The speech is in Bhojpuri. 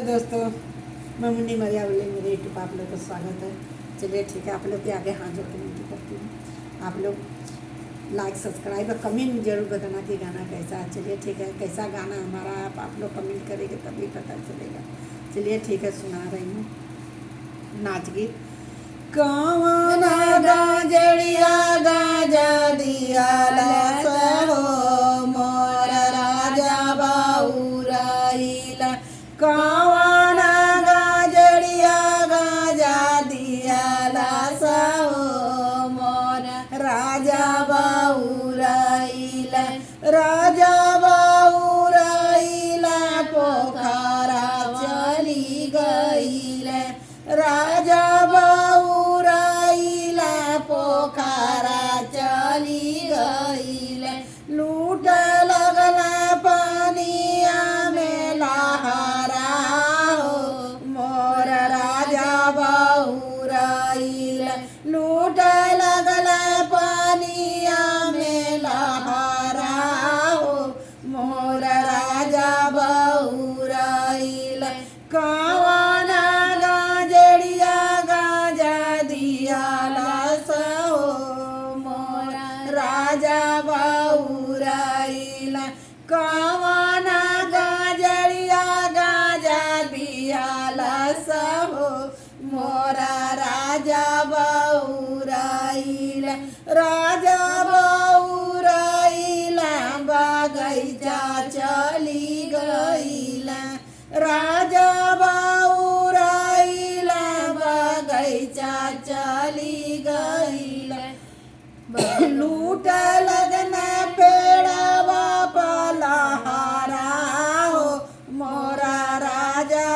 दोस्तों, मैं मुन्नी मरिया बोले, मेरे यूट्यूब आप लोग का स्वागत है। चलिए ठीक है, आप लोग के आगे हाथ जोड़ के विनती करती हूँ। आप लोग लाइक सब्सक्राइब और कमेंट जरूर बताना कि गाना कैसा है। चलिए ठीक है, कैसा गाना हमारा आप लोग कमेंट करेंगे तभी पता चलेगा। चलिए ठीक है, सुना रही हूँ नाच गीत। कौन गाजड़िया गाजा दिया सहो मोर राजा बाउराइला। कौन गाजड़िया गाजा दिया सहो मोर राजा बाउराइला। राजा बाउराइला पोखरा चली गईले। राजा बाउराइला पोखरा चली गईले। लूट लगला पानिया में लहरा हो मोर राजा बाउराइला। लूट लगला पानिया में लहरा हो मोर राजा बाउराइला। कौन गाजड़िया गाजा दिया सहो मोर राजा बाउराइला। कौन गाजड़िया गाजा दिया सहो मोर राजा बाउराइला। राजा बाउराइला बगैचा चली गईला। राजा बाउराइला बगैचा चली गईला। लूट लगना पेड़वा पलहरा हो मोरा राजा